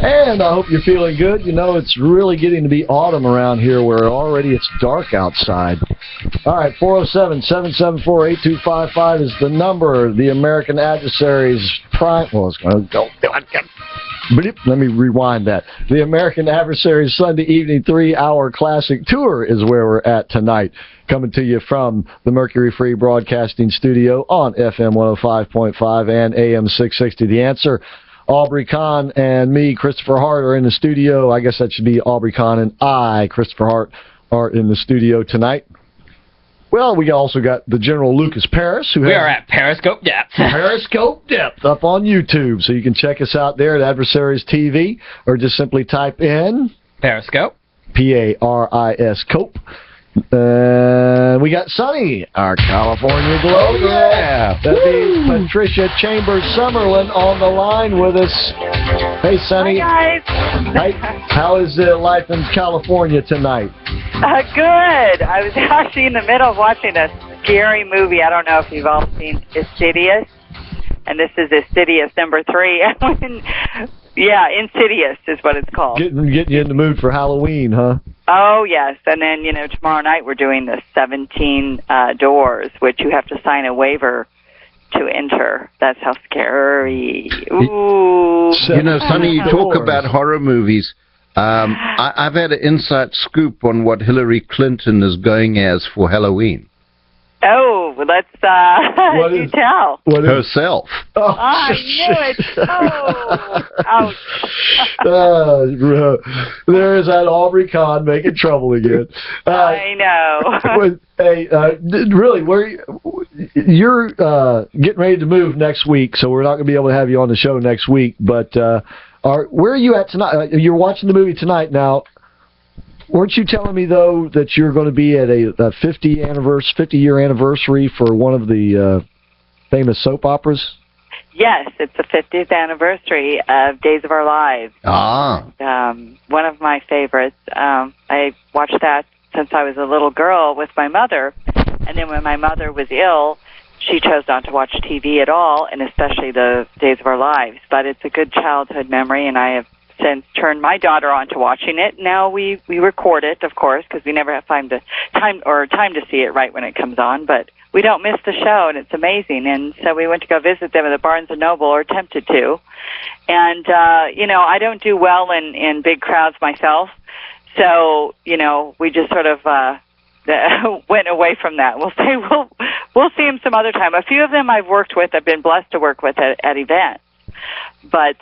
And I hope you're feeling good. You know, it's really getting to be autumn around here where already it's dark outside. All right, 407-774-8255 is the number. The American Adversaries Prime... Well, it's going to go... Let me rewind that. The American Adversaries Sunday evening 3-hour classic tour is where we're at tonight. Coming to you from the Mercury Free Broadcasting Studio on FM 105.5 and AM 660. The Answer. Aubrey Kahn and me, Christopher Hart, are in the studio. I guess that should be Aubrey Kahn and I, Christopher Hart, are in the studio tonight. Well, we also got the General Lucas Paris. We are at Pariscope Depth. Periscope Depth up on YouTube. So you can check us out there at Adversaries TV or just simply type in Pariscope. Pariscope. We got Sunny, our California Globe. Yeah. That means Patricia Chambers-Summerlin on the line with us. Hey, Sunny. Hi, guys. Hi. How is life in California tonight? Good. I was actually in the middle of watching a scary movie. I don't know if you've all seen Insidious. And this is Insidious number 3. Yeah, Insidious is what it's called. Getting you in the mood for Halloween, huh? Oh, yes. And then, tomorrow night we're doing the 17 doors, which you have to sign a waiver to enter. That's how scary. Ooh. Sonny, you talk about horror movies. I've had an inside scoop on what Hillary Clinton is going as for Halloween. Oh, let's you tell. Herself. Oh, I knew it. Oh, ouch. There is that Aubrey Kahn making trouble again. I know. Hey, really, you're getting ready to move next week, so we're not going to be able to have you on the show next week. But where are you at tonight? You're watching the movie tonight now. Weren't you telling me, though, that you're going to be at a 50-year anniversary for one of the famous soap operas? Yes, it's the 50th anniversary of Days of Our Lives. Ah. One of my favorites. I watched that since I was a little girl with my mother. And then when my mother was ill, she chose not to watch TV at all, and especially the Days of Our Lives. But it's a good childhood memory, and I have since turned my daughter on to watching it. Now we record it, of course, because we never have time to see it right when it comes on. But we don't miss the show, and it's amazing. And so we went to go visit them at the Barnes & Noble, or attempted to. And, I don't do well in big crowds myself. So, we just sort of went away from that. We'll see them some other time. A few of them I've worked with, I've been blessed to work with at events. But,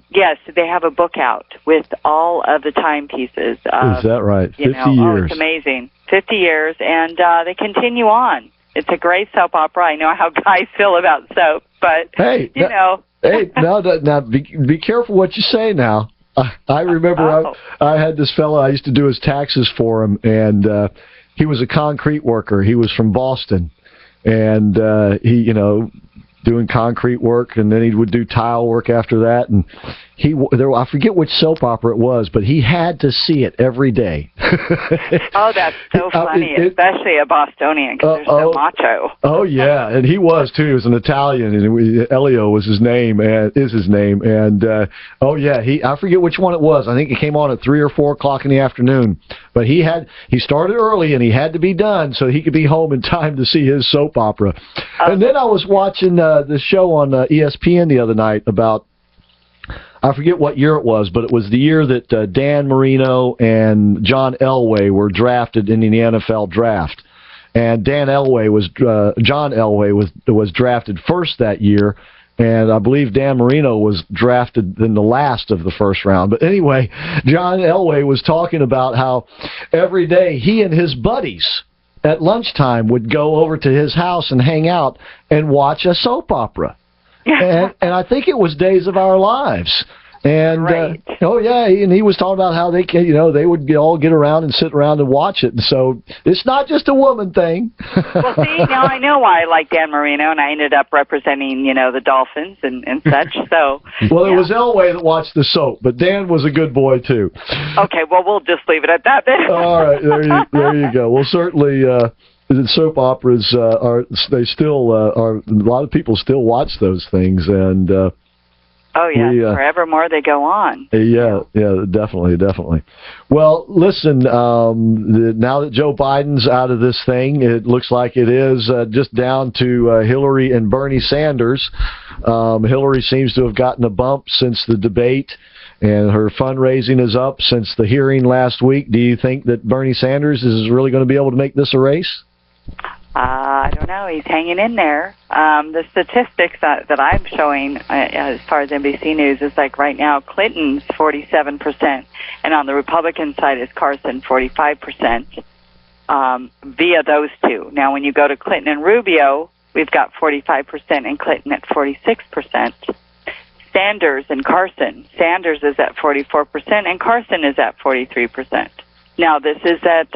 yes, they have a book out with all of the timepieces. Is that right? 50 years. Oh, it's amazing. 50 years, and they continue on. It's a great soap opera. I know how guys feel about soap, but, Hey, now be careful what you say now. I remember I had this fellow, I used to do his taxes for him, and he was a concrete worker. He was from Boston, and he, doing concrete work, and then he would do tile work after that. And I forget which soap opera it was, but he had to see it every day. Oh, that's so funny, especially a Bostonian, because they're so macho. Oh, yeah, and he was, too. He was an Italian, and Elio was his name, and is his name. And, I forget which one it was. I think it came on at 3 or 4 o'clock in the afternoon. But he started early, and he had to be done so he could be home in time to see his soap opera. And then I was watching the show on ESPN the other night about, I forget what year it was, but it was the year that Dan Marino and John Elway were drafted in the NFL draft. And John Elway was drafted first that year, and I believe Dan Marino was drafted in the last of the first round. But anyway, John Elway was talking about how every day he and his buddies at lunchtime would go over to his house and hang out and watch a soap opera. And I think it was Days of Our Lives. And Right. oh yeah, and he was talking about how they can, they would all get around and sit around and watch it. And so it's not just a woman thing. Well, see, now I know why I like Dan Marino, and I ended up representing, the Dolphins and such. So. Well, it was Elway that watched the soap, but Dan was a good boy too. Okay, well, we'll just leave it at that then. All right, there you go. Well, certainly. The soap operas they still are. A lot of people still watch those things, and oh yeah, forevermore they go on. Yeah, definitely. Well, listen. Now that Joe Biden's out of this thing, it looks like it is just down to Hillary and Bernie Sanders. Hillary seems to have gotten a bump since the debate, and her fundraising is up since the hearing last week. Do you think that Bernie Sanders is really going to be able to make this a race? I don't know. He's hanging in there. The statistics that I'm showing as far as NBC News is like right now Clinton's 47%, and on the Republican side is Carson 45% via those two. Now, when you go to Clinton and Rubio, we've got 45% and Clinton at 46%. Sanders and Carson. Sanders is at 44% and Carson is at 43%. Now, this is at,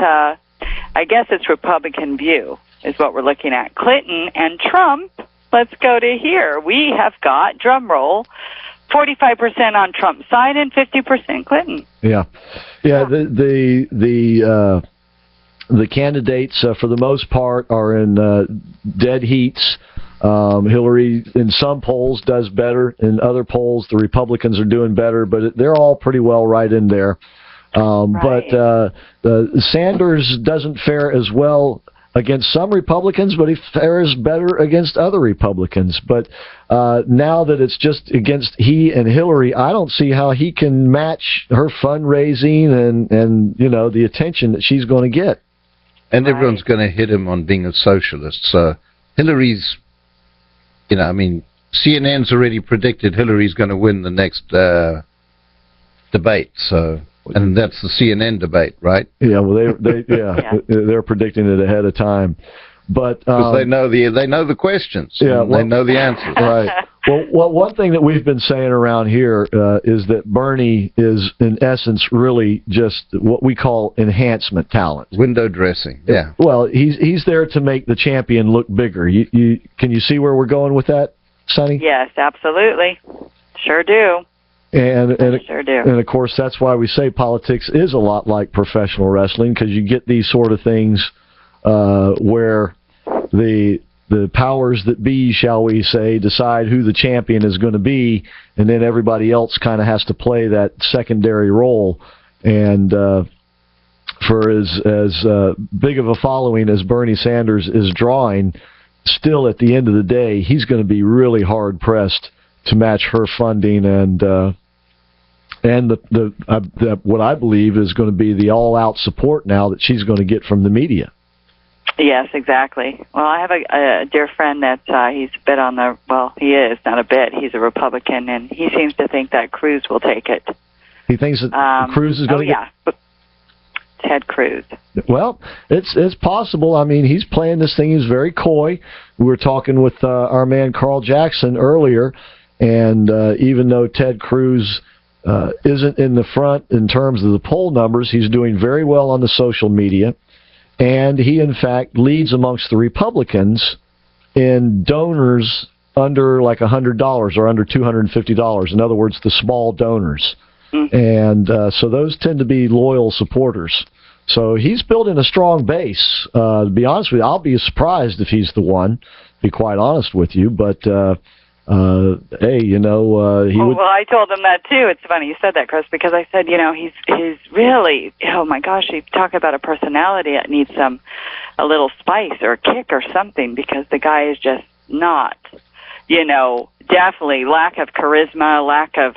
I guess it's Republican view is what we're looking at. Clinton and Trump, let's go to here. We have got, drum roll, 45% on Trump's side and 50% Clinton. Yeah. The candidates, for the most part, are in dead heats. Hillary, in some polls, does better. In other polls, the Republicans are doing better, but they're all pretty well right in there. Right. But Sanders doesn't fare as well against some Republicans, but he fares better against other Republicans. But now that it's just against he and Hillary, I don't see how he can match her fundraising and the attention that she's going to get. And everyone's going to hit him on being a socialist. So Hillary's, CNN's already predicted Hillary's going to win the next debate. So. And that's the CNN debate, right? Yeah, well, they're predicting it ahead of time, but because they know the questions. Yeah, they know the answers. Right. Well, one thing that we've been saying around here is that Bernie is, in essence, really just what we call enhancement talent. Window dressing. Yeah. Well, he's there to make the champion look bigger. Can you see where we're going with that, Sonny? Yes, absolutely. Sure do. And sure do. And of course, that's why we say politics is a lot like professional wrestling, because you get these sort of things where the powers that be, shall we say, decide who the champion is going to be, and then everybody else kind of has to play that secondary role. And for as big of a following as Bernie Sanders is drawing, still at the end of the day, he's going to be really hard pressed to match her funding and what I believe is going to be the all-out support now that she's going to get from the media. Yes, exactly. Well, I have a dear friend that he's a bit on the, well, he is, not a bit, he's a Republican, and he seems to think that Cruz will take it. He thinks that Cruz is going to get... Ted Cruz. Well, it's possible. I mean, he's playing this thing. He's very coy. We were talking with our man Carl Jackson earlier, and even though Ted Cruz isn't in the front in terms of the poll numbers, he's doing very well on the social media, and he, in fact, leads amongst the Republicans in donors under like $100 or under $250. In other words, the small donors. And so those tend to be loyal supporters. So he's building a strong base. To be honest with you, I'll be surprised if he's the one, to be quite honest with you. But, hey, he would... Well, I told him that, too. It's funny you said that, Chris, because I said, he's really, oh, my gosh, you talk about a personality that needs a little spice or a kick or something, because the guy is just not, definitely lack of charisma, lack of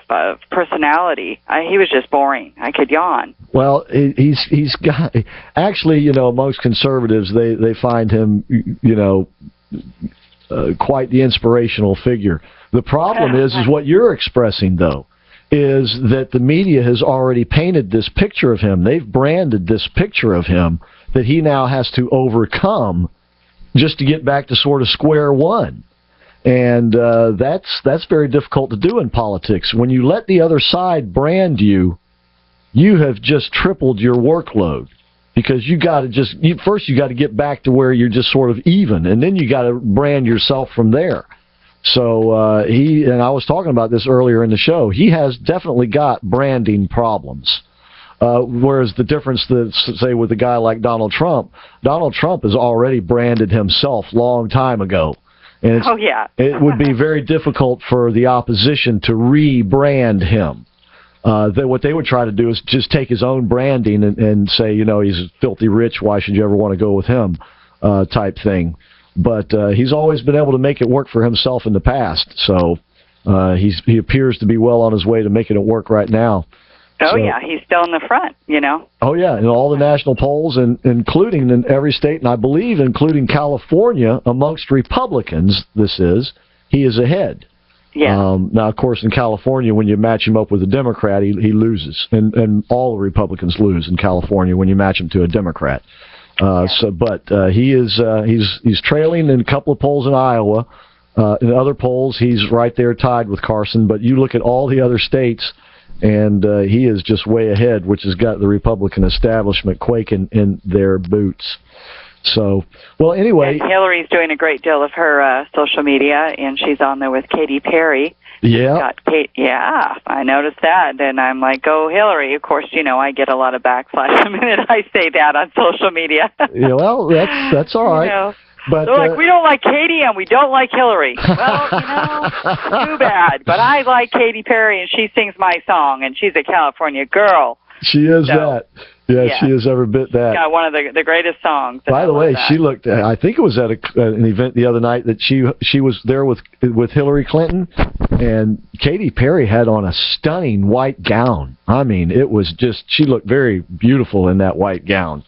personality. He was just boring. I could yawn. Well, he's got, actually, most conservatives, they find him, quite the inspirational figure. The problem is what you're expressing, though, is that the media has already painted this picture of him. They've branded this picture of him that he now has to overcome just to get back to sort of square one. And that's very difficult to do in politics. When you let the other side brand you, you have just tripled your workload, because you got to first you got to get back to where you're just sort of even, and then you got to brand yourself from there. So he, and I was talking about this earlier in the show, he has definitely got branding problems. Whereas the difference, that, say, with a guy like Donald Trump has already branded himself long time ago. And it would be very difficult for the opposition to rebrand him. What they would try to do is just take his own branding and say, you know, he's filthy rich, why should you ever want to go with him, type thing. But he's always been able to make it work for himself in the past. So he appears to be well on his way to making it work right now. Oh, yeah, he's still in the front, you know. Oh, yeah, in all the national polls, and including in every state, and I believe including California, amongst Republicans, he is ahead. Yeah. Now, of course, in California, when you match him up with a Democrat, he loses, and all the Republicans lose in California when you match him to a Democrat. He's trailing in a couple of polls in Iowa. In other polls, he's right there tied with Carson, but you look at all the other states, and he is just way ahead, which has got the Republican establishment quaking in their boots. So, well, anyway. And Hillary's doing a great deal of her social media, and she's on there with Katy Perry. Yeah. Yeah, I noticed that, and I'm like, go Hillary. Of course, you know, I get a lot of backlash the minute I say that on social media. Yeah, well, that's all right. You know, but they're like, we don't like Katy and we don't like Hillary. Well, you know, too bad. But I like Katy Perry, and she sings my song, and she's a California girl. She is that. Yeah, she is every bit that. Yeah, one of the greatest songs. By the way, she looked. I think it was at an event the other night that she was there with Hillary Clinton, and Katy Perry had on a stunning white gown. I mean, it was just, she looked very beautiful in that white gown.